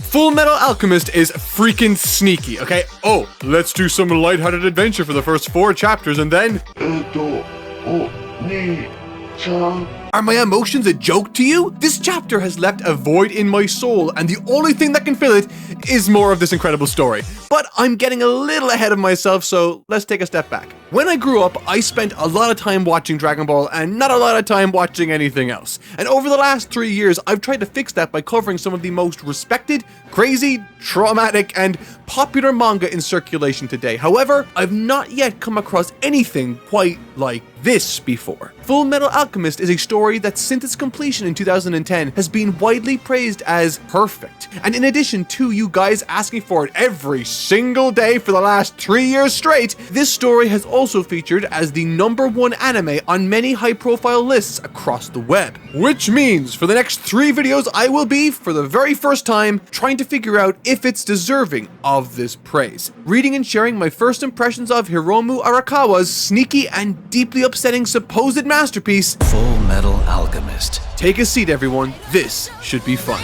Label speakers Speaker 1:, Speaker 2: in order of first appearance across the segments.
Speaker 1: Fullmetal Alchemist is freaking sneaky, okay? Oh, let's do some lighthearted adventure for the first 4 chapters and then... Are my emotions a joke to you? This chapter has left a void in my soul, and the only thing that can fill it is more of this incredible story. But I'm getting a little ahead of myself, so let's take a step back. When I grew up, I spent a lot of time watching Dragon Ball and not a lot of time watching anything else. And over the last 3 years, I've tried to fix that by covering some of the most respected, crazy, traumatic, and popular manga in circulation today. However, I've not yet come across anything quite like this before. Fullmetal Alchemist is a story that since its completion in 2010 has been widely praised as perfect. And in addition to you guys asking for it every single day for the last 3 years straight, this story has also featured as the #1 anime on many high-profile lists across the web. Which means for the next 3 videos I will be, for the very first time, trying to figure out if it's deserving of this praise. Reading and sharing my first impressions of Hiromu Arakawa's sneaky and deeply upsetting supposed masterpiece,
Speaker 2: Fullmetal Alchemist.
Speaker 1: Take a seat, everyone. This should be fun.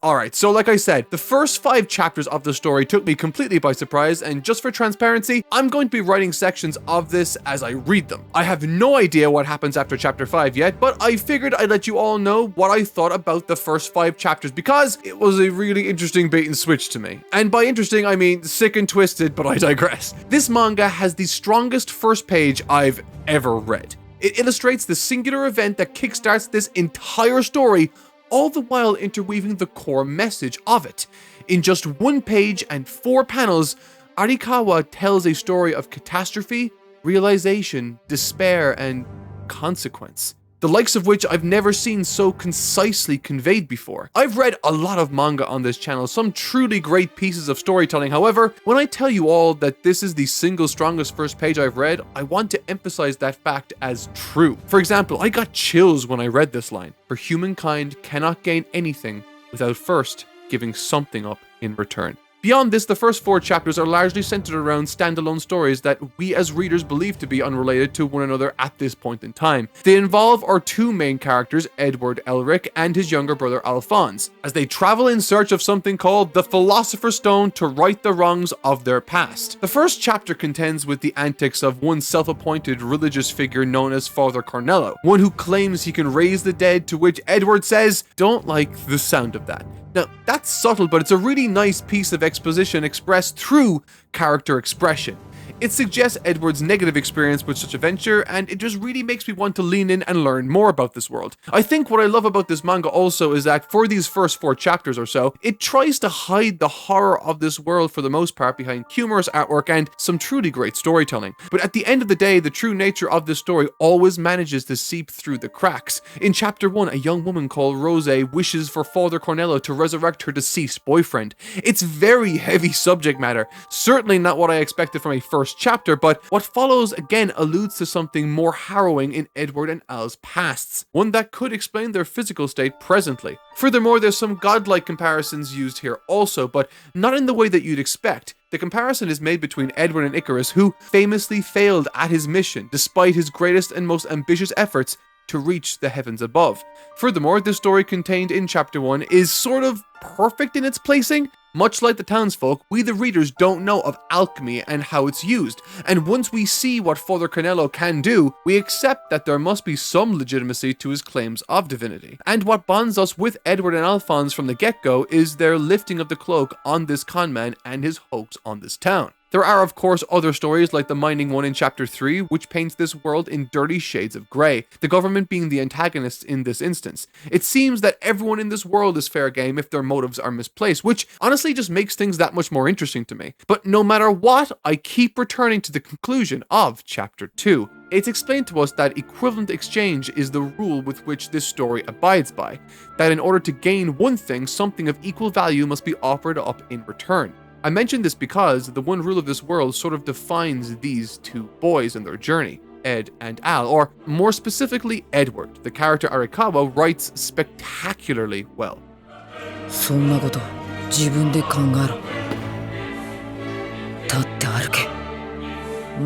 Speaker 1: Alright, so like I said, the first 5 chapters of the story took me completely by surprise, and just for transparency, I'm going to be writing sections of this as I read them. I have no idea what happens after chapter 5 yet, but I figured I'd let you all know what I thought about the first 5 chapters because it was a really interesting bait and switch to me. And by interesting, I mean sick and twisted, but I digress. This manga has the strongest first page I've ever read. It illustrates the singular event that kickstarts this entire story, all the while interweaving the core message of it. In just 1 page and 4 panels, Arakawa tells a story of catastrophe, realization, despair, and consequence. The likes of which I've never seen so concisely conveyed before. I've read a lot of manga on this channel, some truly great pieces of storytelling. However, when I tell you all that this is the single strongest first page I've read, I want to emphasize that fact as true. For example, I got chills when I read this line. For humankind cannot gain anything without first giving something up in return. Beyond this, the first 4 chapters are largely centered around standalone stories that we as readers believe to be unrelated to one another at this point in time. They involve our 2 main characters, Edward Elric and his younger brother Alphonse, as they travel in search of something called the Philosopher's Stone to right the wrongs of their past. The first chapter contends with the antics of one self-appointed religious figure known as Father Cornello, one who claims he can raise the dead, to which Edward says, "Don't like the sound of that." Now, that's subtle, but it's a really nice piece of exposition expressed through character expression. It suggests Edward's negative experience with such a venture, and it just really makes me want to lean in and learn more about this world. I think what I love about this manga also is that for these first 4 chapters or so, it tries to hide the horror of this world for the most part behind humorous artwork and some truly great storytelling. But at the end of the day, the true nature of this story always manages to seep through the cracks. In chapter 1, a young woman called Rose wishes for Father Cornello to resurrect her deceased boyfriend. It's very heavy subject matter, certainly not what I expected from a first chapter, but what follows again alludes to something more harrowing in Edward and Al's pasts, one that could explain their physical state presently. Furthermore, there's some godlike comparisons used here also, but not in the way that you'd expect. The comparison is made between Edward and Icarus, who famously failed at his mission despite his greatest and most ambitious efforts to reach the heavens above. Furthermore, the story contained in chapter 1 is sort of perfect in its placing. Much like the townsfolk, we the readers don't know of alchemy and how it's used, and once we see what Father Cornello can do, we accept that there must be some legitimacy to his claims of divinity. And what bonds us with Edward and Alphonse from the get-go is their lifting of the cloak on this conman and his hoax on this town. There are, of course, other stories like the mining one in chapter 3, which paints this world in dirty shades of grey, the government being the antagonists in this instance. It seems that everyone in this world is fair game if their motives are misplaced, which honestly just makes things that much more interesting to me. But no matter what, I keep returning to the conclusion of chapter 2. It's explained to us that equivalent exchange is the rule with which this story abides by, that in order to gain one thing, something of equal value must be offered up in return. I mention this because the one rule of this world sort of defines these 2 boys and their journey, Ed and Al, or more specifically Edward. The character Arakawa writes spectacularly well.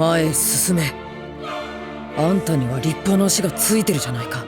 Speaker 3: 前へ進め。あんたには立派な足がついてるじゃないか。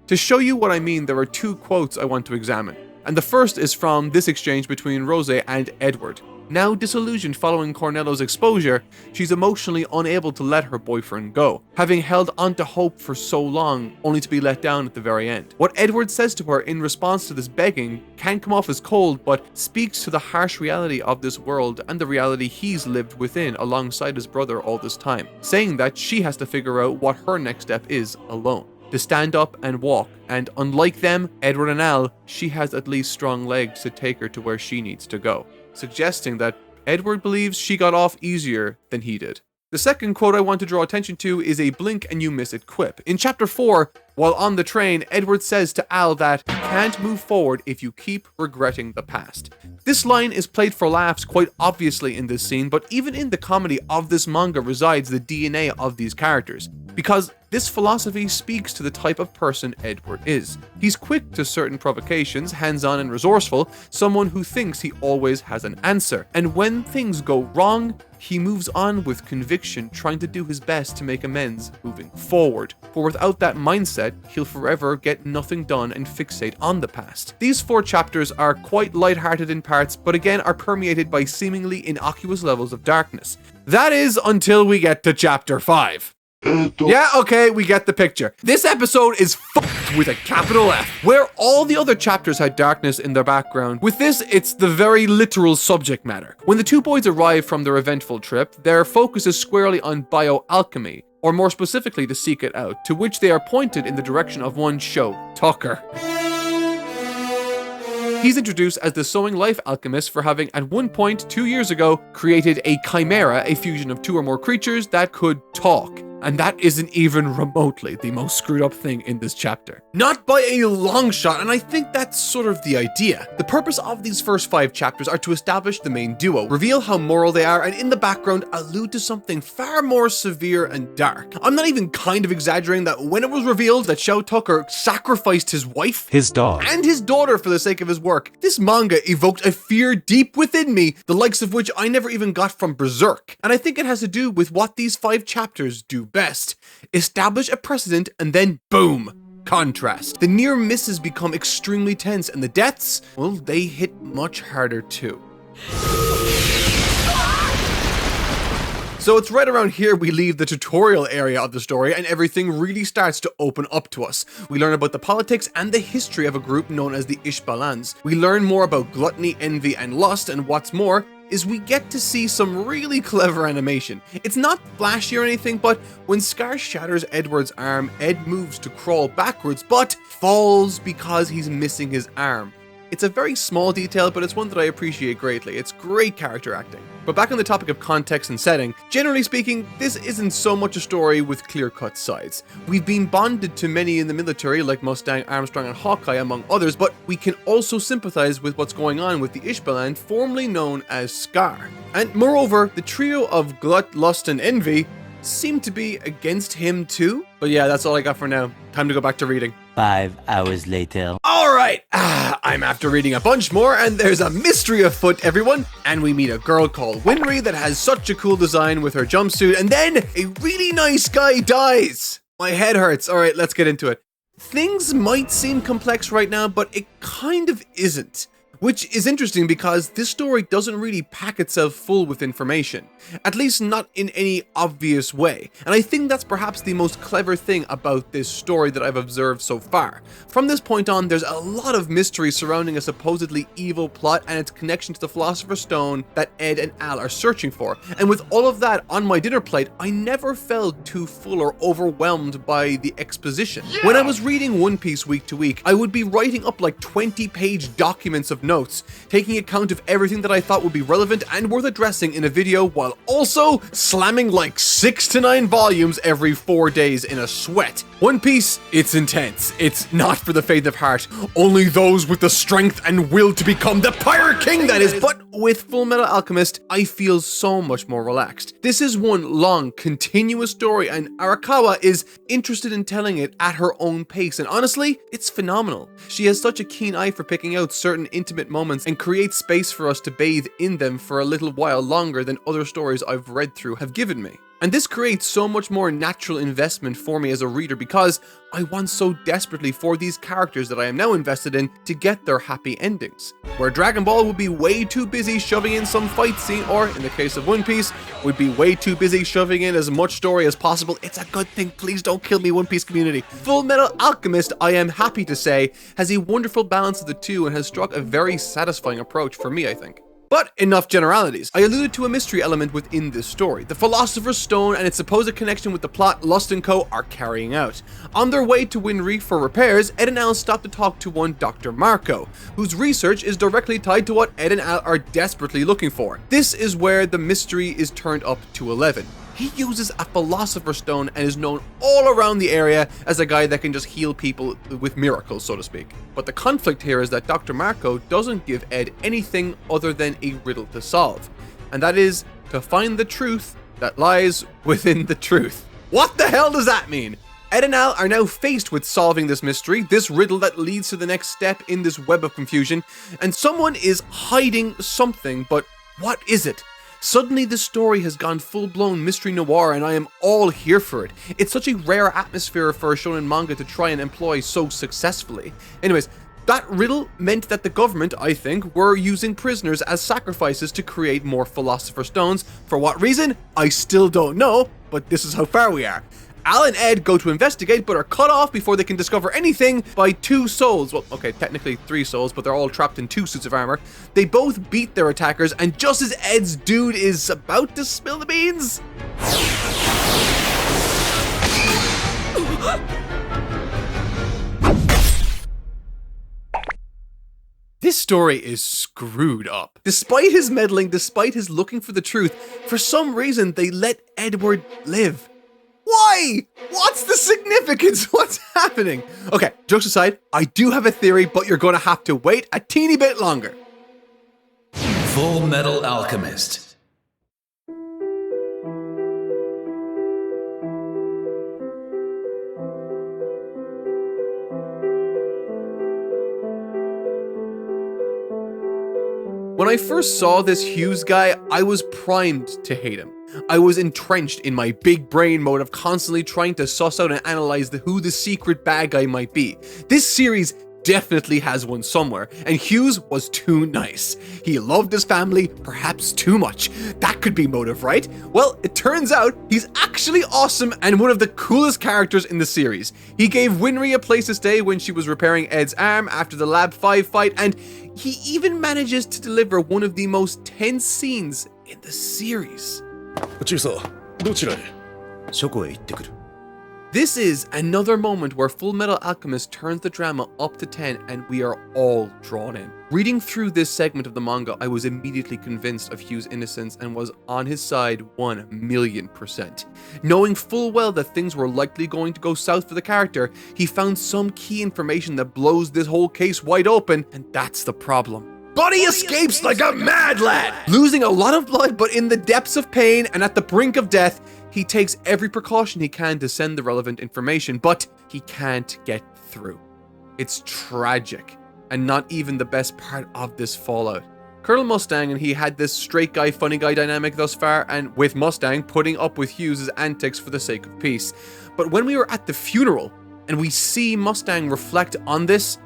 Speaker 1: To show you what I mean, there are two quotes I want to examine, and the first is from this exchange between Rose and Edward. Now disillusioned following Cornello's exposure, she's emotionally unable to let her boyfriend go, having held onto hope for so long, only to be let down at the very end. What Edward says to her in response to this begging can come off as cold, but speaks to the harsh reality of this world and the reality he's lived within alongside his brother all this time, saying that she has to figure out what her next step is alone. To stand up and walk, and unlike them, Edward and Al, she has at least strong legs to take her to where she needs to go, suggesting that Edward believes she got off easier than he did. The second quote I want to draw attention to is a blink and you miss it quip. In chapter 4, while on the train, Edward says to Al that you can't move forward if you keep regretting the past. This line is played for laughs quite obviously in this scene, but even in the comedy of this manga resides the DNA of these characters, because this philosophy speaks to the type of person Edward is. He's quick to certain provocations, hands-on and resourceful, someone who thinks he always has an answer. And when things go wrong, he moves on with conviction, trying to do his best to make amends moving forward. For without that mindset, he'll forever get nothing done and fixate on the past. These 4 chapters are quite lighthearted in parts, but again are permeated by seemingly innocuous levels of darkness. That is until we get to chapter 5. Yeah, okay, we get the picture. This episode is fucked with a capital F. Where all the other chapters had darkness in their background, with this, it's the very literal subject matter. When the 2 boys arrive from their eventful trip, their focus is squarely on bioalchemy, or more specifically to seek it out, to which they are pointed in the direction of one Sho Tucker. He's introduced as the Sowing Life Alchemist for having, at one point 2 years ago, created a chimera, a fusion of 2 or more creatures that could talk. And that isn't even remotely the most screwed up thing in this chapter. Not by a long shot, and I think that's sort of the idea. The purpose of these first 5 chapters are to establish the main duo, reveal how moral they are, and in the background allude to something far more severe and dark. I'm not even kind of exaggerating that when it was revealed that Sho Tucker sacrificed his wife,
Speaker 4: his dog,
Speaker 1: and his daughter for the sake of his work, this manga evoked a fear deep within me, the likes of which I never even got from Berserk. And I think it has to do with what these 5 chapters do best. Establish a precedent and then boom, contrast. The near misses become extremely tense and the deaths, well, they hit much harder too. So it's right around here we leave the tutorial area of the story and everything really starts to open up to us. We learn about the politics and the history of a group known as the Ishbalans. We learn more about gluttony, envy, and lust, and what's more, is we get to see some really clever animation. It's not flashy or anything, but when Scar shatters Edward's arm, Ed moves to crawl backwards, but falls because he's missing his arm. It's a very small detail, but it's one that I appreciate greatly. It's great character acting. But back on the topic of context and setting, generally speaking, this isn't so much a story with clear-cut sides. We've been bonded to many in the military, like Mustang, Armstrong, and Hawkeye, among others, but we can also sympathize with what's going on with the Ishbalan, formerly known as Scar. And moreover, the trio of glut, lust, and envy seem to be against him too. But yeah, that's all I got for now. Time to go back to reading.
Speaker 5: 5 hours later.
Speaker 1: Alright, I'm after reading a bunch more, and there's a mystery afoot, everyone. And we meet a girl called Winry that has such a cool design with her jumpsuit, and then a really nice guy dies. My head hurts. Alright, let's get into it. Things might seem complex right now, but it kind of isn't. Which is interesting because this story doesn't really pack itself full with information, at least not in any obvious way, and I think that's perhaps the most clever thing about this story that I've observed so far. From this point on, there's a lot of mystery surrounding a supposedly evil plot and its connection to the Philosopher's Stone that Ed and Al are searching for, and with all of that on my dinner plate, I never felt too full or overwhelmed by the exposition. Yeah! When I was reading One Piece week to week, I would be writing up like 20-page documents of notes, taking account of everything that I thought would be relevant and worth addressing in a video, while also slamming like 6 to 9 volumes every 4 days in a sweat. One Piece, it's intense. It's not for the faint of heart. Only those with the strength and will to become the Pirate King, that is. But with Fullmetal Alchemist, I feel so much more relaxed. This is one long, continuous story, and Arakawa is interested in telling it at her own pace, and honestly, it's phenomenal. She has such a keen eye for picking out certain intimate moments and creates space for us to bathe in them for a little while longer than other stories I've read through have given me. And this creates so much more natural investment for me as a reader because I want so desperately for these characters that I am now invested in to get their happy endings. Where Dragon Ball would be way too busy shoving in some fight scene, or in the case of One Piece, would be way too busy shoving in as much story as possible. It's a good thing, please don't kill me, One Piece community. Fullmetal Alchemist, I am happy to say, has a wonderful balance of the two and has struck a very satisfying approach for me, I think. But enough generalities. I alluded to a mystery element within this story. The Philosopher's Stone and its supposed connection with the plot Lust & Co. are carrying out. On their way to Winry for repairs, Ed and Al stop to talk to one Dr. Marco, whose research is directly tied to what Ed and Al are desperately looking for. This is where the mystery is turned up to 11. He uses a Philosopher's Stone and is known all around the area as a guy that can just heal people with miracles, so to speak. But the conflict here is that Dr. Marco doesn't give Ed anything other than a riddle to solve, and that is to find the truth that lies within the truth. What the hell does that mean? Ed and Al are now faced with solving this mystery, this riddle that leads to the next step in this web of confusion, and someone is hiding something, but what is it? Suddenly the story has gone full-blown mystery noir and I am all here for it. It's such a rare atmosphere for a shonen manga to try and employ so successfully. Anyways, that riddle meant that the government, I think, were using prisoners as sacrifices to create more Philosopher's Stones. For what reason? I still don't know, but this is how far we are. Al and Ed go to investigate, but are cut off before they can discover anything by two souls. Well, okay, technically 3 souls, but they're all trapped in 2 suits of armor. They both beat their attackers, and just as Ed's dude is about to spill the beans... This story is screwed up. Despite his meddling, despite his looking for the truth, for some reason they let Edward live. Why? What's the significance? What's happening? Okay, jokes aside, I do have a theory, but you're gonna have to wait a teeny bit longer.
Speaker 2: Fullmetal Alchemist.
Speaker 1: When I first saw this Hughes guy, I was primed to hate him. I was entrenched in my big brain mode of constantly trying to suss out and analyze who the secret bad guy might be. This series definitely has one somewhere, and Hughes was too nice. He loved his family, perhaps too much. That could be motive, right? Well, it turns out he's actually awesome and one of the coolest characters in the series. He gave Winry a place to stay when she was repairing Ed's arm after the Lab 5 fight, and he even manages to deliver one of the most tense scenes in the series. This is another moment where Fullmetal Alchemist turns the drama up to 10 and we are all drawn in. Reading through this segment of the manga, I was immediately convinced of Hughes' innocence and was on his side 1,000,000%. Knowing full well that things were likely going to go south for the character, he found some key information that blows this whole case wide open, and that's the problem. But he escapes like a mad lad! Losing a lot of blood, but in the depths of pain and at the brink of death, he takes every precaution he can to send the relevant information, but he can't get through. It's tragic, and not even the best part of this fallout. Colonel Mustang and he had this straight guy, funny guy dynamic thus far, and with Mustang putting up with Hughes' antics for the sake of peace. But when we were at the funeral, and we see Mustang reflect on this,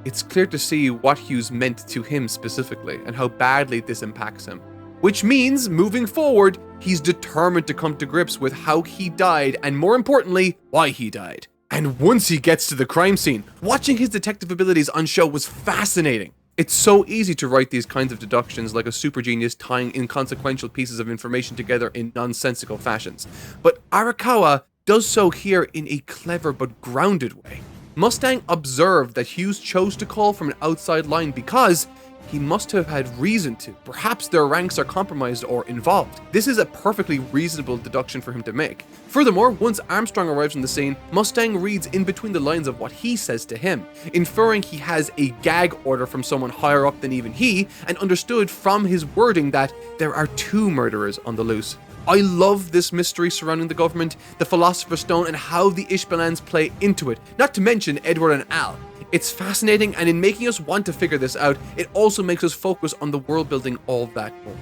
Speaker 1: it's clear to see what Hughes meant to him specifically, and how badly this impacts him. Which means, moving forward, he's determined to come to grips with how he died, and more importantly, why he died. And once he gets to the crime scene, watching his detective abilities on show was fascinating. It's so easy to write these kinds of deductions like a super genius tying inconsequential pieces of information together in nonsensical fashions. But Arakawa does so here in a clever but grounded way. Mustang observed that Hughes chose to call from an outside line because he must have had reason to. Perhaps their ranks are compromised or involved. This is a perfectly reasonable deduction for him to make. Furthermore, once Armstrong arrives on the scene, Mustang reads in between the lines of what he says to him, inferring he has a gag order from someone higher up than even he, and understood from his wording that there are 2 murderers on the loose. I love this mystery surrounding the government, the Philosopher's Stone, and how the Ishbalans play into it, not to mention Edward and Al. It's fascinating, and in making us want to figure this out, it also makes us focus on the world building all that more.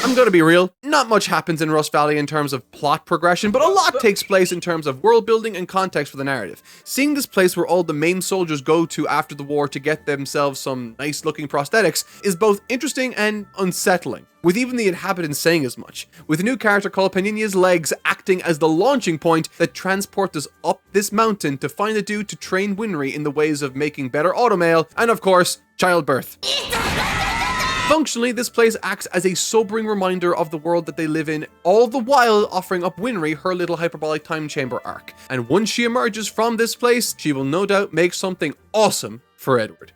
Speaker 1: I'm gonna be real, not much happens in Rust Valley in terms of plot progression, but a lot takes place in terms of world building and context for the narrative. Seeing this place where all the main soldiers go to after the war to get themselves some nice looking prosthetics is both interesting and unsettling, with even the inhabitants saying as much, with a new character called Paninia's legs acting as the launching point that transports us up this mountain to find a dude to train Winry in the ways of making better automail, and of course, childbirth. Functionally, this place acts as a sobering reminder of the world that they live in, all the while offering up Winry her little hyperbolic time chamber arc. And once she emerges from this place, she will no doubt make something awesome for Edward.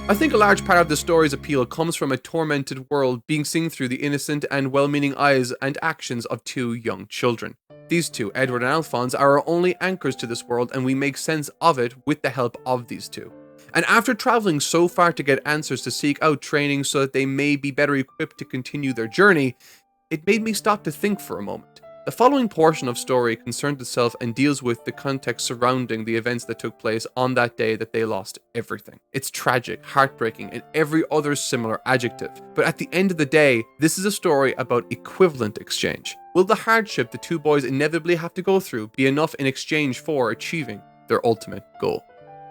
Speaker 1: I think a large part of the story's appeal comes from a tormented world being seen through the innocent and well-meaning eyes and actions of 2 young children. These 2, Edward and Alphonse, are our only anchors to this world, and we make sense of it with the help of these 2. And after traveling so far to get answers to seek out training so that they may be better equipped to continue their journey, it made me stop to think for a moment. The following portion of story concerns itself and deals with the context surrounding the events that took place on that day that they lost everything. It's tragic, heartbreaking, and every other similar adjective. But at the end of the day, this is a story about equivalent exchange. Will the hardship the 2 boys inevitably have to go through be enough in exchange for achieving their ultimate goal?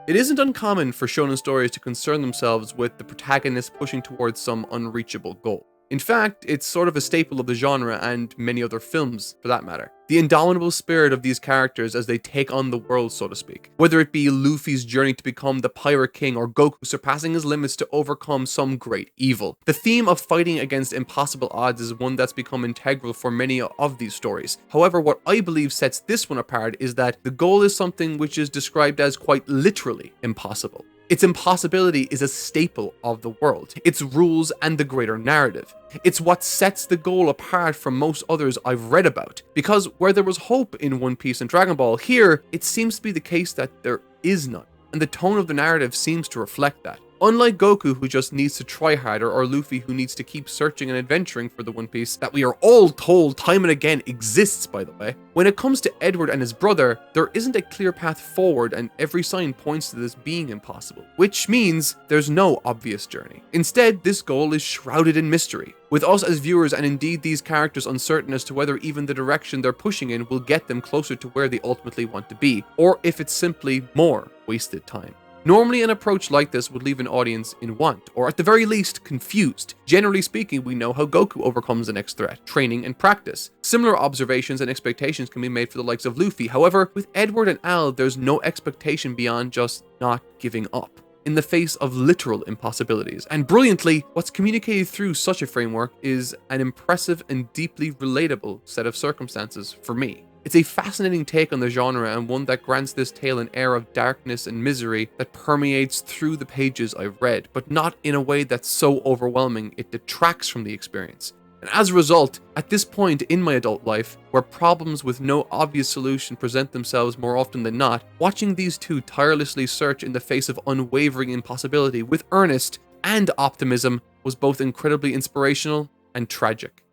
Speaker 1: It isn't uncommon for shonen stories to concern themselves with the protagonist pushing towards some unreachable goal. In fact, it's sort of a staple of the genre and many other films, for that matter. The indomitable spirit of these characters as they take on the world, so to speak. Whether it be Luffy's journey to become the Pirate King or Goku surpassing his limits to overcome some great evil. The theme of fighting against impossible odds is one that's become integral for many of these stories. However, what I believe sets this one apart is that the goal is something which is described as quite literally impossible. Its impossibility is a staple of the world, its rules and the greater narrative. It's what sets the goal apart from most others I've read about, because where there was hope in One Piece and Dragon Ball, here it seems to be the case that there is none, and the tone of the narrative seems to reflect that. Unlike Goku, who just needs to try harder, or Luffy, who needs to keep searching and adventuring for the One Piece that we are all told time and again exists, by the way. When it comes to Edward and his brother, there isn't a clear path forward, and every sign points to this being impossible, which means there's no obvious journey. Instead, this goal is shrouded in mystery, with us as viewers and indeed these characters uncertain as to whether even the direction they're pushing in will get them closer to where they ultimately want to be, or if it's simply more wasted time. Normally, an approach like this would leave an audience in want, or at the very least, confused. Generally speaking, we know how Goku overcomes the next threat, training and practice. Similar observations and expectations can be made for the likes of Luffy. However, with Edward and Al, there's no expectation beyond just not giving up in the face of literal impossibilities. And brilliantly, what's communicated through such a framework is an impressive and deeply relatable set of circumstances for me. It's a fascinating take on the genre and one that grants this tale an air of darkness and misery that permeates through the pages I've read, but not in a way that's so overwhelming it detracts from the experience. And as a result, at this point in my adult life, where problems with no obvious solution present themselves more often than not, watching these 2 tirelessly search in the face of unwavering impossibility with earnest and optimism was both incredibly inspirational and tragic.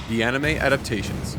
Speaker 1: The anime adaptations.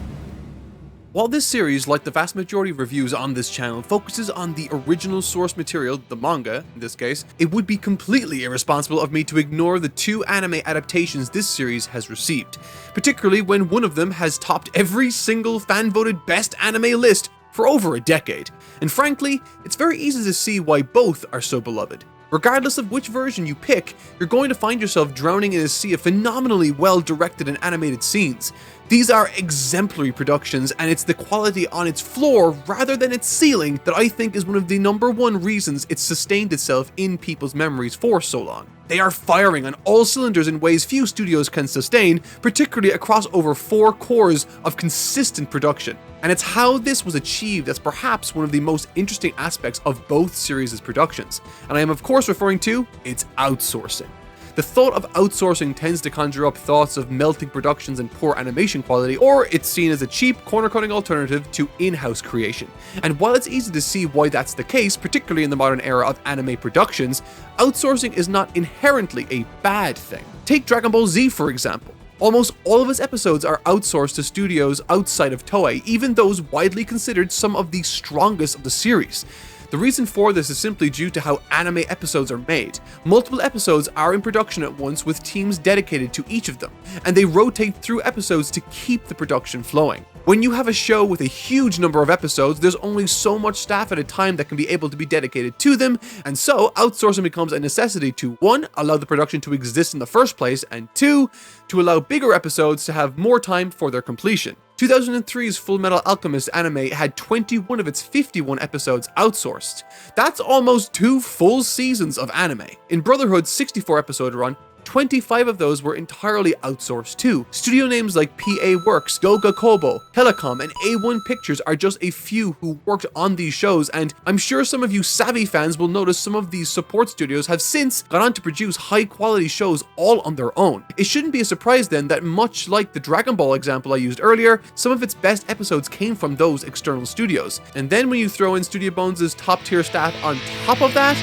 Speaker 1: While this series, like the vast majority of reviews on this channel, focuses on the original source material, the manga in this case, it would be completely irresponsible of me to ignore the 2 anime adaptations this series has received, particularly when one of them has topped every single fan-voted best anime list for over a decade. And frankly, it's very easy to see why both are so beloved. Regardless of which version you pick, you're going to find yourself drowning in a sea of phenomenally well-directed and animated scenes. These are exemplary productions, and it's the quality on its floor rather than its ceiling that I think is one of the #1 reasons it's sustained itself in people's memories for so long. They are firing on all cylinders in ways few studios can sustain, particularly across over 4 cores of consistent production. And it's how this was achieved that's perhaps one of the most interesting aspects of both series' productions. And I am of course referring to its outsourcing. The thought of outsourcing tends to conjure up thoughts of melting productions and poor animation quality, or it's seen as a cheap, corner-cutting alternative to in-house creation. And while it's easy to see why that's the case, particularly in the modern era of anime productions, outsourcing is not inherently a bad thing. Take Dragon Ball Z for example. Almost all of its episodes are outsourced to studios outside of Toei, even those widely considered some of the strongest of the series. The reason for this is simply due to how anime episodes are made. Multiple episodes are in production at once with teams dedicated to each of them, and they rotate through episodes to keep the production flowing. When you have a show with a huge number of episodes, there's only so much staff at a time that can be able to be dedicated to them, and so outsourcing becomes a necessity to 1. Allow the production to exist in the first place, and 2. To allow bigger episodes to have more time for their completion. 2003's Fullmetal Alchemist anime had 21 of its 51 episodes outsourced. That's almost 2 full seasons of anime. In Brotherhood's 64 episode run, 25 of those were entirely outsourced too. Studio names like PA Works, Goga Kobo, Telecom, and A1 Pictures are just a few who worked on these shows, and I'm sure some of you savvy fans will notice some of these support studios have since gone on to produce high-quality shows all on their own. It shouldn't be a surprise then that much like the Dragon Ball example I used earlier, some of its best episodes came from those external studios. And then when you throw in Studio Bones' top-tier staff on top of that,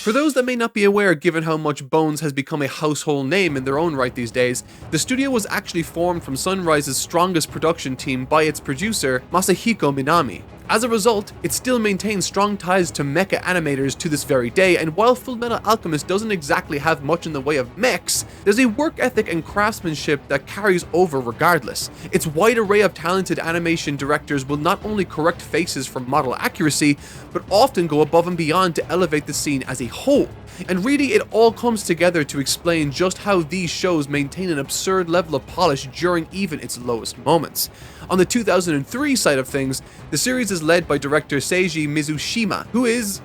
Speaker 1: for those that may not be aware, given how much Bones has become a household name in their own right these days, the studio was actually formed from Sunrise's strongest production team by its producer, Masahiko Minami. As a result, it still maintains strong ties to mecha animators to this very day, and while Fullmetal Alchemist doesn't exactly have much in the way of mechs, there's a work ethic and craftsmanship that carries over regardless. Its wide array of talented animation directors will not only correct faces for model accuracy, but often go above and beyond to elevate the scene as a whole. And really, it all comes together to explain just how these shows maintain an absurd level of polish during even its lowest moments. On the 2003 side of things, the series is led by director Seiji Mizushima, who is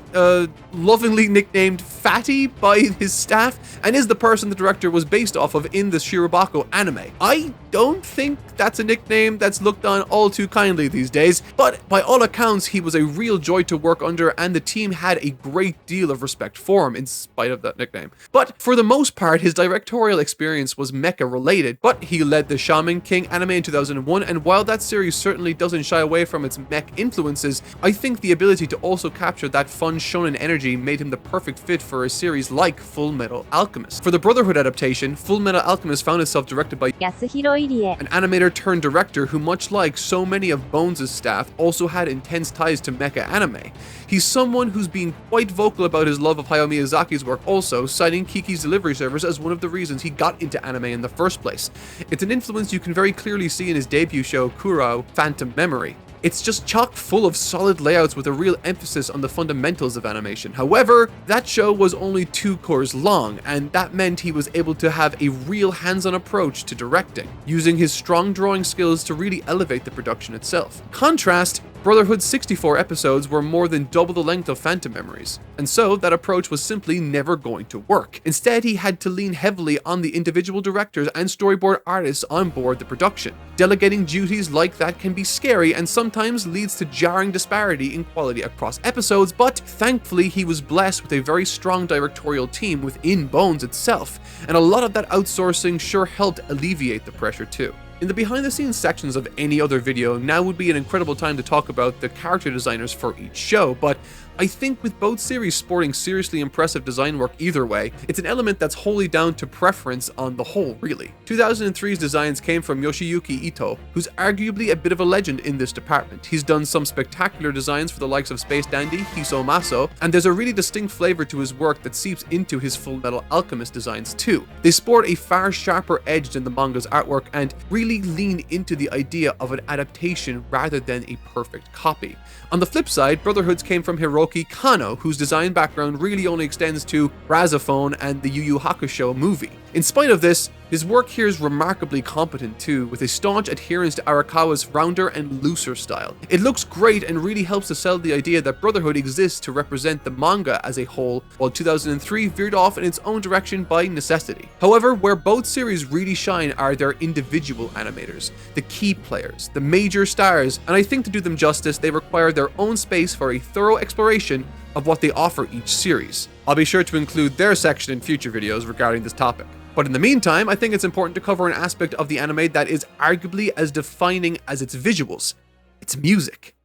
Speaker 1: lovingly nicknamed Fatty by his staff, and is the person the director was based off of in the Shirobako anime. I don't think that's a nickname that's looked on all too kindly these days, but by all accounts, he was a real joy to work under, and the team had a great deal of respect for him in spite of that nickname. But for the most part, his directorial experience was mecha related, but he led the Shaman King anime in 2001, and while that series certainly doesn't shy away from its mech influences, I think the ability to also capture that fun shonen energy made him the perfect fit for a series like Fullmetal Alchemist. For the Brotherhood adaptation, Fullmetal Alchemist found itself directed by an animator turned director who, much like so many of Bones' staff, also had intense ties to mecha anime. He's someone who's been quite vocal about his love of Hayao Miyazaki's work also, citing Kiki's Delivery Service as one of the reasons he got into anime in the first place. It's an influence you can very clearly see in his debut show, Kurao Phantom Memory. It's just chock full of solid layouts with a real emphasis on the fundamentals of animation. However, that show was only 2 cores long, and that meant he was able to have a real hands-on approach to directing, using his strong drawing skills to really elevate the production itself. Contrast, Brotherhood's 64 episodes were more than double the length of Phantom Memories, and so that approach was simply never going to work. Instead, he had to lean heavily on the individual directors and storyboard artists on board the production. Delegating duties like that can be scary and sometimes leads to jarring disparity in quality across episodes, but thankfully he was blessed with a very strong directorial team within Bones itself, and a lot of that outsourcing sure helped alleviate the pressure too. In the behind-the-scenes sections of any other video, now would be an incredible time to talk about the character designers for each show, but I think with both series sporting seriously impressive design work either way, it's an element that's wholly down to preference on the whole, really. 2003's designs came from Yoshiyuki Ito, who's arguably a bit of a legend in this department. He's done some spectacular designs for the likes of Space Dandy, Hiso Maso, and there's a really distinct flavor to his work that seeps into his Fullmetal Alchemist designs too. They sport a far sharper edge than the manga's artwork and really lean into the idea of an adaptation rather than a perfect copy. On the flip side, Brotherhoods came from Hiroki Kano, whose design background really only extends to Razaphone and the Yu Yu Hakusho movie. In spite of this, His work here is remarkably competent too, with a staunch adherence to Arakawa's rounder and looser style. It looks great and really helps to sell the idea that Brotherhood exists to represent the manga as a whole, while 2003 veered off in its own direction by necessity. However, where both series really shine are their individual animators, the key players, the major stars, and I think to do them justice, they require their own space for a thorough exploration of what they offer each series. I'll be sure to include their section in future videos regarding this topic. But in the meantime, I think it's important to cover an aspect of the anime that is arguably as defining as its visuals. Its music.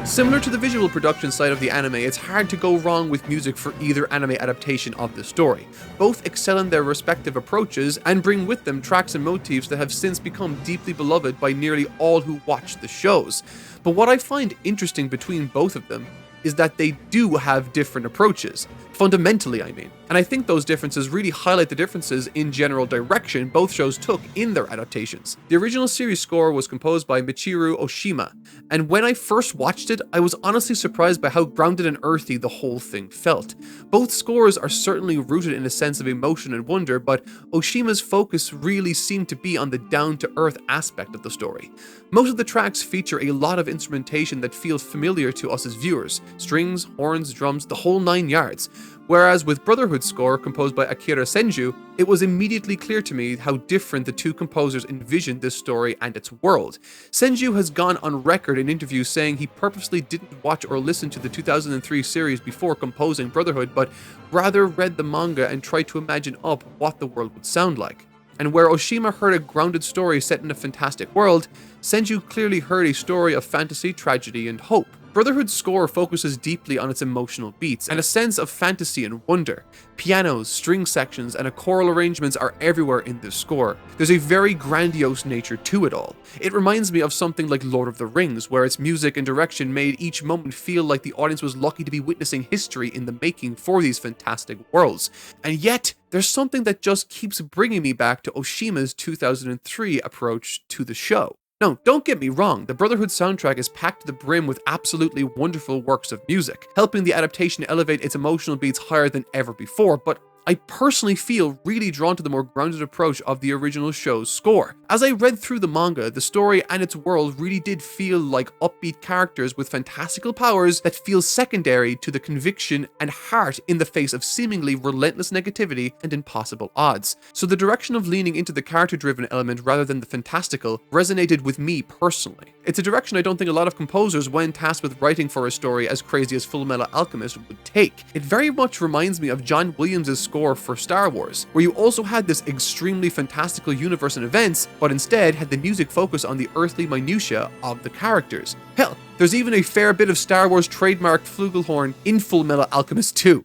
Speaker 1: Similar to the visual production side of the anime, it's hard to go wrong with music for either anime adaptation of the story. Both excel in their respective approaches and bring with them tracks and motifs that have since become deeply beloved by nearly all who watch the shows. But what I find interesting between both of them is that they do have different approaches. Fundamentally, I mean. And I think those differences really highlight the differences in general direction both shows took in their adaptations. The original series score was composed by Michiru Oshima, and when I first watched it, I was honestly surprised by how grounded and earthy the whole thing felt. Both scores are certainly rooted in a sense of emotion and wonder, but Oshima's focus really seemed to be on the down-to-earth aspect of the story. Most of the tracks feature a lot of instrumentation that feels familiar to us as viewers. Strings, horns, drums, the whole 9 yards. Whereas with Brotherhood's score, composed by Akira Senju, it was immediately clear to me how different the two composers envisioned this story and its world. Senju has gone on record in interviews saying he purposely didn't watch or listen to the 2003 series before composing Brotherhood, but rather read the manga and tried to imagine up what the world would sound like. And where Oshima heard a grounded story set in a fantastic world, Senju clearly heard a story of fantasy, tragedy, and hope. Brotherhood's score focuses deeply on its emotional beats and a sense of fantasy and wonder. Pianos, string sections, and choral arrangements are everywhere in this score. There's a very grandiose nature to it all. It reminds me of something like Lord of the Rings, where its music and direction made each moment feel like the audience was lucky to be witnessing history in the making for these fantastic worlds. And yet, there's something that just keeps bringing me back to Oshima's 2003 approach to the show. No, don't get me wrong, the Brotherhood soundtrack is packed to the brim with absolutely wonderful works of music, helping the adaptation elevate its emotional beats higher than ever before, but I personally feel really drawn to the more grounded approach of the original show's score. As I read through the manga, the story and its world really did feel like upbeat characters with fantastical powers that feel secondary to the conviction and heart in the face of seemingly relentless negativity and impossible odds. So the direction of leaning into the character-driven element rather than the fantastical resonated with me personally. It's a direction I don't think a lot of composers, when tasked with writing for a story as crazy as Fullmetal Alchemist, would take. It very much reminds me of John Williams' score for Star Wars, where you also had this extremely fantastical universe and events, but instead had the music focus on the earthly minutiae of the characters. Hell, there's even a fair bit of Star Wars trademarked flugelhorn in Fullmetal Alchemist 2.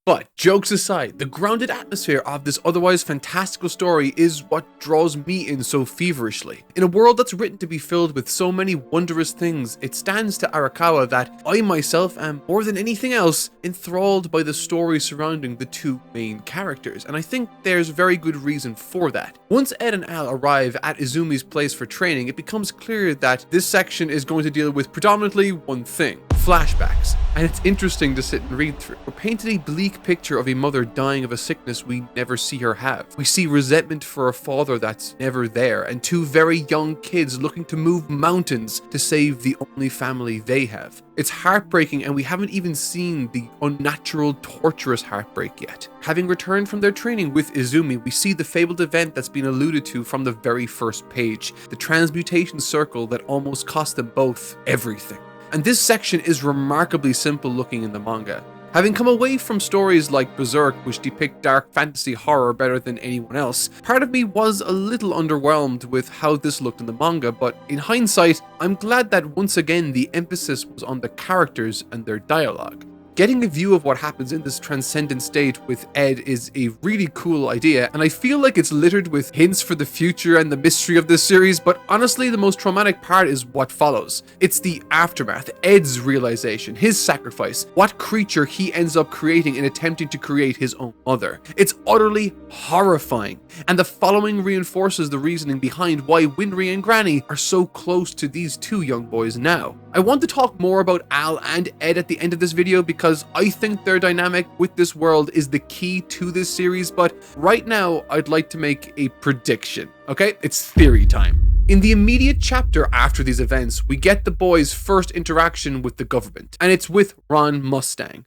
Speaker 1: But jokes aside, the grounded atmosphere of this otherwise fantastical story is what draws me in so feverishly. In a world that's written to be filled with so many wondrous things, it stands to Arakawa that I myself am, more than anything else, enthralled by the story surrounding the two main characters, and I think there's very good reason for that. Once Ed and Al arrive at Izumi's place for training, it becomes clear that this section is going to deal with predominantly one thing: flashbacks. And it's interesting to sit and read through. We're painted a bleak picture of a mother dying of a sickness we never see her have. We see resentment for a father that's never there, and two very young kids looking to move mountains to save the only family they have. It's heartbreaking, and we haven't even seen the unnatural, torturous heartbreak yet. Having returned from their training with Izumi, we see the fabled event that's been alluded to from the very first page, the transmutation circle that almost cost them both everything. And this section is remarkably simple looking in the manga. Having come away from stories like Berserk, which depict dark fantasy horror better than anyone else, part of me was a little underwhelmed with how this looked in the manga, but in hindsight, I'm glad that once again the emphasis was on the characters and their dialogue. Getting a view of what happens in this transcendent state with Ed is a really cool idea, and I feel like it's littered with hints for the future and the mystery of this series, but honestly the most traumatic part is what follows. It's the aftermath, Ed's realization, his sacrifice, what creature he ends up creating in attempting to create his own mother. It's utterly horrifying, and the following reinforces the reasoning behind why Winry and Granny are so close to these two young boys now. I want to talk more about Al and Ed at the end of this video because I think their dynamic with this world is the key to this series, but right now I'd like to make a prediction. Okay, it's theory time. In the immediate chapter after these events, we get the boys' first interaction with the government, and it's with Ron Mustang.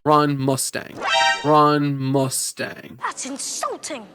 Speaker 1: Ron Mustang. Ron Mustang.
Speaker 4: That's insulting.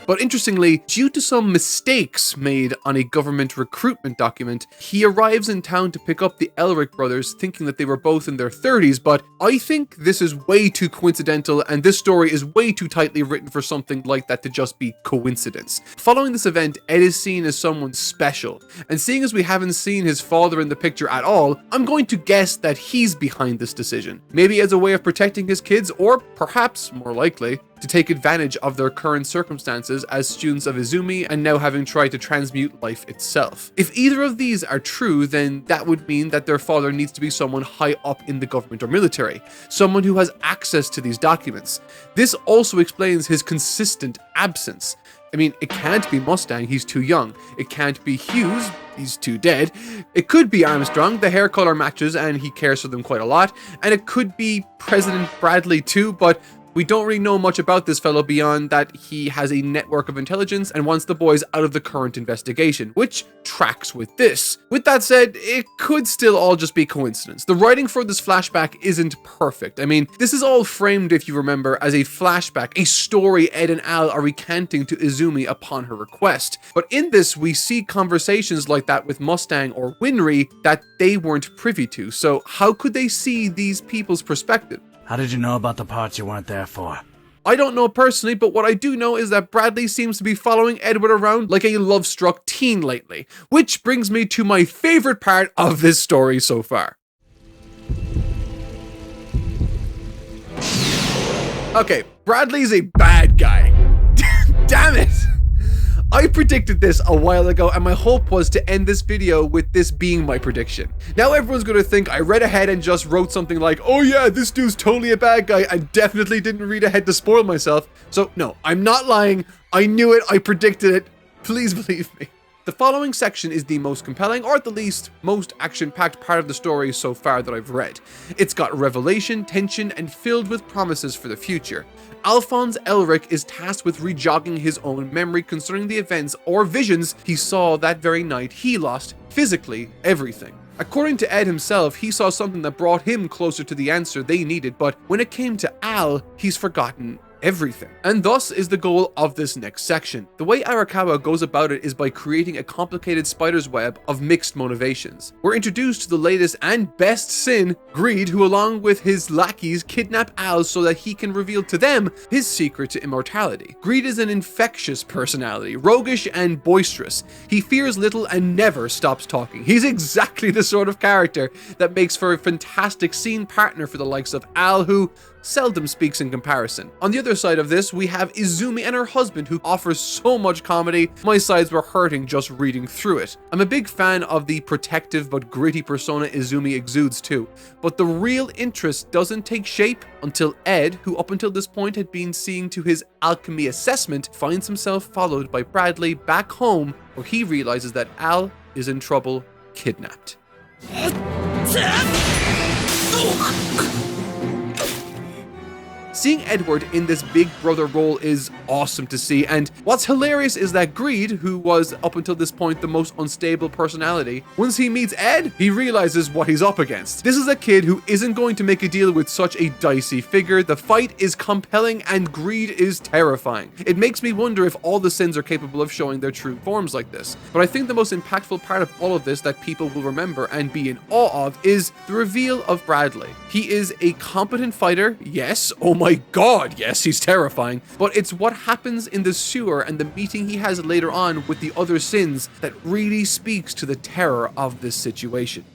Speaker 1: But interestingly, due to some mistakes made on a government recruitment document, he arrives in town to pick up the Elric brothers thinking that they were both in their 30s, but I think this is way too coincidental and this story is way too tightly written for something like that to just be coincidence. Following this event, Ed is seen as someone special, and seeing as we haven't seen his father in the picture at all, I'm going to guess that he's behind this decision. Maybe as a way of protecting his kids, or perhaps, more likely, to take advantage of their current circumstances as students of Izumi and now having tried to transmute life itself. If either of these are true, then that would mean that their father needs to be someone high up in the government or military, someone who has access to these documents. This also explains his consistent absence. I mean, it can't be Mustang, he's too young. It can't be Hughes, he's too dead. It could be Armstrong, the hair color matches and he cares for them quite a lot. And it could be President Bradley too, but we don't really know much about this fellow beyond that he has a network of intelligence and wants the boys out of the current investigation, which tracks with this. With that said, it could still all just be coincidence. The writing for this flashback isn't perfect. I mean, this is all framed, if you remember, as a flashback, a story Ed and Al are recanting to Izumi upon her request. But in this, we see conversations like that with Mustang or Winry that they weren't privy to. So how could they see these people's perspective?
Speaker 5: How did you know about the parts you weren't there for?
Speaker 1: I don't know personally, but what I do know is that Bradley seems to be following Edward around like a love-struck teen lately, which brings me to my favorite part of this story so far. Okay, Bradley's a bad guy. Damn it! I predicted this a while ago and my hope was to end this video with this being my prediction. Now everyone's going to think I read ahead and just wrote something like, oh yeah, this dude's totally a bad guy. I definitely didn't read ahead to spoil myself. So no, I'm not lying. I knew it. I predicted it. Please believe me. The following section is the most compelling, or at the least, most action-packed part of the story so far that I've read. It's got revelation, tension, and filled with promises for the future. Alphonse Elric is tasked with rejogging his own memory concerning the events or visions he saw that very night he lost, physically, everything. According to Ed himself, he saw something that brought him closer to the answer they needed, but when it came to Al, he's forgotten everything. And thus is the goal of this next section. The way Arakawa goes about it is by creating a complicated spider's web of mixed motivations. We're introduced to the latest and best sin, Greed, who along with his lackeys kidnap Al so that he can reveal to them his secret to immortality. Greed is an infectious personality, roguish and boisterous. He fears little and never stops talking. He's exactly the sort of character that makes for a fantastic scene partner for the likes of Al, who seldom speaks in comparison. On the other side of this, we have Izumi and her husband, who offers so much comedy, my sides were hurting just reading through it. I'm a big fan of the protective but gritty persona Izumi exudes too, but the real interest doesn't take shape until Ed, who up until this point had been seeing to his alchemy assessment, finds himself followed by Bradley back home, where he realizes that Al is in trouble, kidnapped. Seeing Edward in this big brother role is awesome to see, and what's hilarious is that Greed, who was up until this point the most unstable personality, once he meets Ed, he realizes what he's up against. This is a kid who isn't going to make a deal with such a dicey figure. The fight is compelling and Greed is terrifying. It makes me wonder if all the sins are capable of showing their true forms like this. But I think the most impactful part of all of this that people will remember and be in awe of is the reveal of Bradley. He is a competent fighter, yes, oh my god, yes, he's terrifying, but it's what happens in the sewer and the meeting he has later on with the other sins that really speaks to the terror of this situation.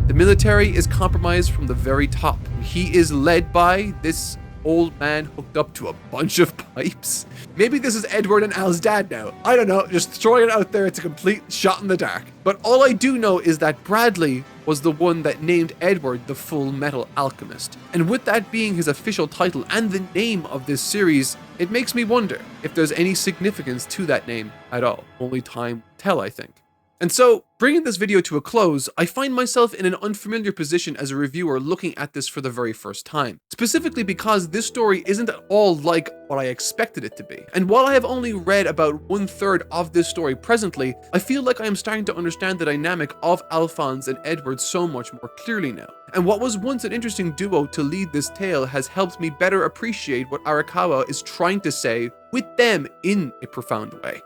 Speaker 1: The military is compromised from the very top. He is led by this old man hooked up to a bunch of pipes. Maybe this is Edward and Al's dad now. I don't know, just throwing it out there, it's a complete shot in the dark. But all I do know is that Bradley was the one that named Edward the Fullmetal Alchemist. And with that being his official title and the name of this series, it makes me wonder if there's any significance to that name at all. Only time will tell, I think. And so, bringing this video to a close, I find myself in an unfamiliar position as a reviewer looking at this for the very first time. Specifically because this story isn't at all like what I expected it to be. And while I have only read about 1/3 of this story presently, I feel like I am starting to understand the dynamic of Alphonse and Edward so much more clearly now. And what was once an interesting duo to lead this tale has helped me better appreciate what Arakawa is trying to say with them in a profound way.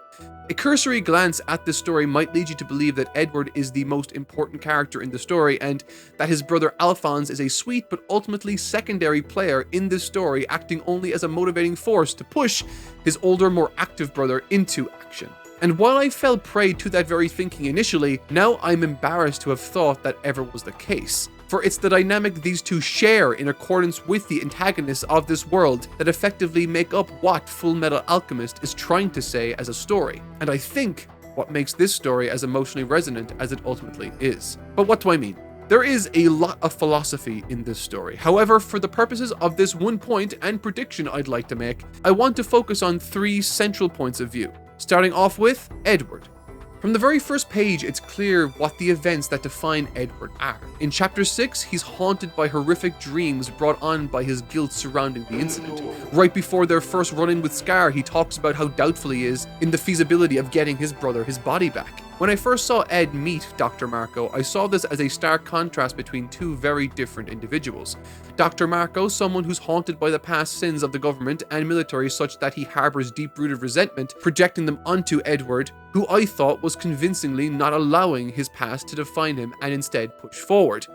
Speaker 1: A cursory glance at this story might lead you to believe that Edward is the most important character in the story and that his brother Alphonse is a sweet but ultimately secondary player in this story, acting only as a motivating force to push his older, more active brother into action. And while I fell prey to that very thinking initially, now I'm embarrassed to have thought that ever was the case. For it's the dynamic these two share in accordance with the antagonists of this world that effectively make up what Fullmetal Alchemist is trying to say as a story. And I think what makes this story as emotionally resonant as it ultimately is. But what do I mean? There is a lot of philosophy in this story. However, for the purposes of this one point and prediction I'd like to make, I want to focus on 3 central points of view. Starting off with Edward. From the very first page, it's clear what the events that define Edward are. In chapter 6, he's haunted by horrific dreams brought on by his guilt surrounding the incident. Right before their first run-in with Scar, he talks about how doubtful he is in the feasibility of getting his brother his body back. When I first saw Ed meet Dr. Marco, I saw this as a stark contrast between 2 very different individuals. Dr. Marco, someone who's haunted by the past sins of the government and military such that he harbors deep-rooted resentment, projecting them onto Edward, who I thought was convincingly not allowing his past to define him and instead push forward.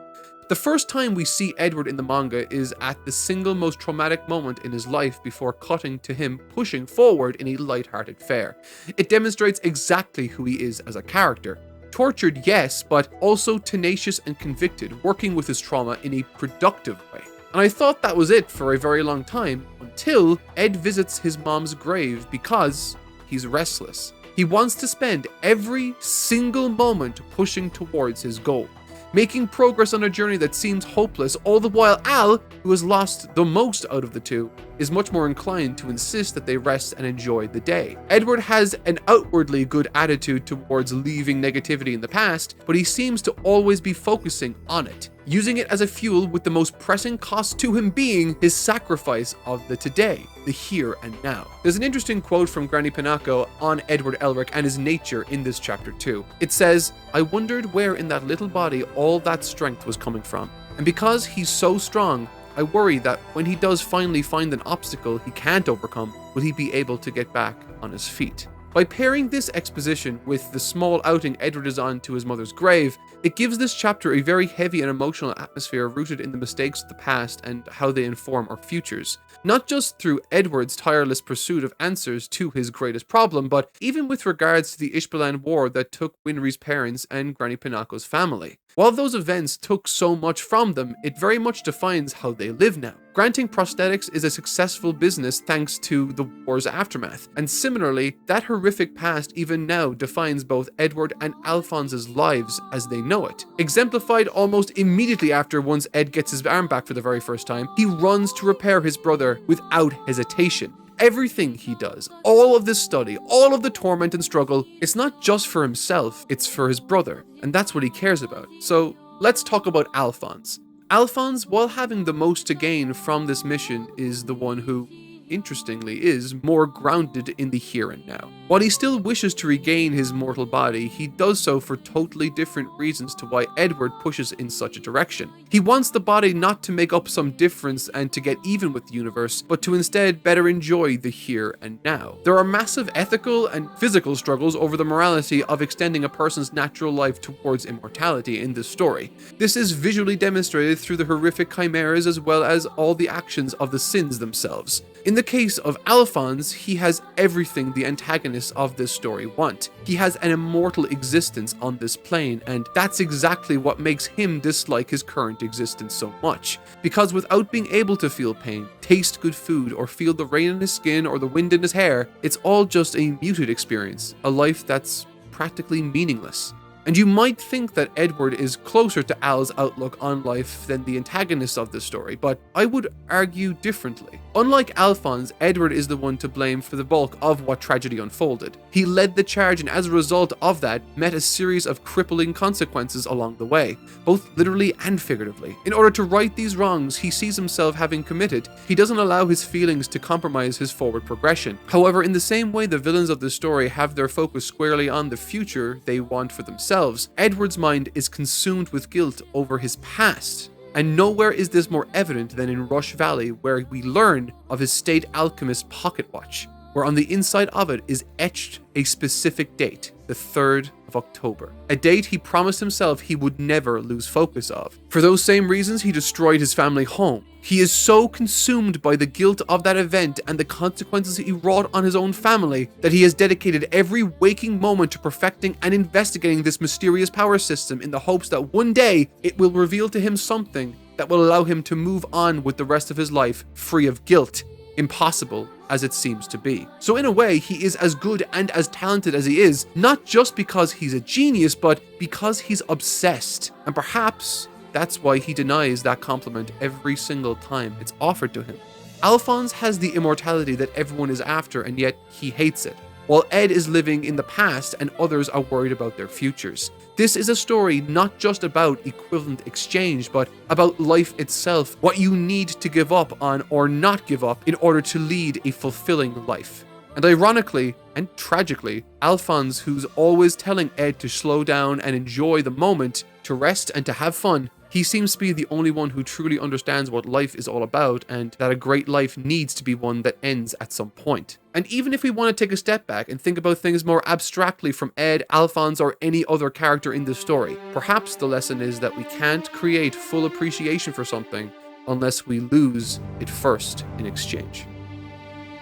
Speaker 1: The first time we see Edward in the manga is at the single most traumatic moment in his life before cutting to him pushing forward in a light-hearted fare. It demonstrates exactly who he is as a character. Tortured, yes, but also tenacious and convicted, working with his trauma in a productive way. And I thought that was it for a very long time, until Ed visits his mom's grave because he's restless. He wants to spend every single moment pushing towards his goal, making progress on a journey that seems hopeless, all the while Al, who has lost the most out of the 2, is much more inclined to insist that they rest and enjoy the day. Edward has an outwardly good attitude towards leaving negativity in the past, but he seems to always be focusing on it, using it as a fuel, with the most pressing cost to him being his sacrifice of the today, the here and now. There's an interesting quote from Granny Pinocchio on Edward Elric and his nature in this chapter too. It says, "I wondered where in that little body all that strength was coming from. And because he's so strong, I worry that when he does finally find an obstacle he can't overcome, will he be able to get back on his feet?" By pairing this exposition with the small outing Edward is on to his mother's grave, it gives this chapter a very heavy and emotional atmosphere rooted in the mistakes of the past and how they inform our futures. Not just through Edward's tireless pursuit of answers to his greatest problem, but even with regards to the Ishbalan War that took Winry's parents and Granny Pinocchio's family. While those events took so much from them, it very much defines how they live now. Granting prosthetics is a successful business thanks to the war's aftermath, and similarly, that horrific past even now defines both Edward and Alphonse's lives as they know it. Exemplified almost immediately after once Ed gets his arm back for the very first time, he runs to repair his brother without hesitation. Everything he does, all of this study, all of the torment and struggle, it's not just for himself, it's for his brother, and that's what he cares about. So let's talk about Alphonse. Alphonse, while having the most to gain from this mission, is the one who, interestingly, is more grounded in the here and now. While he still wishes to regain his mortal body, he does so for totally different reasons to why Edward pushes in such a direction. He wants the body not to make up some difference and to get even with the universe, but to instead better enjoy the here and now. There are massive ethical and physical struggles over the morality of extending a person's natural life towards immortality in this story. This is visually demonstrated through the horrific chimeras as well as all the actions of the sins themselves. In the case of Alphonse, he has everything the antagonist protagonists of this story want. He has an immortal existence on this plane, and that's exactly what makes him dislike his current existence so much. Because without being able to feel pain, taste good food, or feel the rain in his skin or the wind in his hair, it's all just a muted experience, a life that's practically meaningless. And you might think that Edward is closer to Al's outlook on life than the antagonists of the story, but I would argue differently. Unlike Alphonse, Edward is the one to blame for the bulk of what tragedy unfolded. He led the charge, and as a result of that, met a series of crippling consequences along the way, both literally and figuratively. In order to right these wrongs he sees himself having committed, he doesn't allow his feelings to compromise his forward progression. However, in the same way the villains of the story have their focus squarely on the future they want for themselves, Edward's mind is consumed with guilt over his past. And nowhere is this more evident than in Rush Valley, where we learn of his state alchemist pocket watch, where on the inside of it is etched a specific date, the 3rd of October, a date he promised himself he would never lose focus of. For those same reasons, he destroyed his family home. He is so consumed by the guilt of that event and the consequences he wrought on his own family that he has dedicated every waking moment to perfecting and investigating this mysterious power system in the hopes that one day it will reveal to him something that will allow him to move on with the rest of his life free of guilt, impossible as it seems to be. So in a way, he is as good and as talented as he is, not just because he's a genius, but because he's obsessed. And perhaps that's why he denies that compliment every single time it's offered to him. Alphonse has the immortality that everyone is after, and yet he hates it, while Ed is living in the past and others are worried about their futures. This is a story not just about equivalent exchange, but about life itself, what you need to give up on or not give up in order to lead a fulfilling life. And ironically, and tragically, Alphonse, who's always telling Ed to slow down and enjoy the moment, to rest and to have fun, he seems to be the only one who truly understands what life is all about, and that a great life needs to be one that ends at some point. And even if we want to take a step back and think about things more abstractly from Ed, Alphonse, or any other character in this story, perhaps the lesson is that we can't create full appreciation for something unless we lose it first in exchange.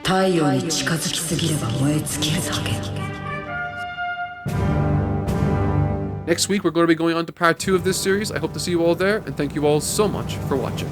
Speaker 3: 太陽に近づきすぎれば燃え尽きるだけ。
Speaker 1: Next week, we're going to be going on to part 2 of this series. I hope to see you all there, and thank you all so much for watching.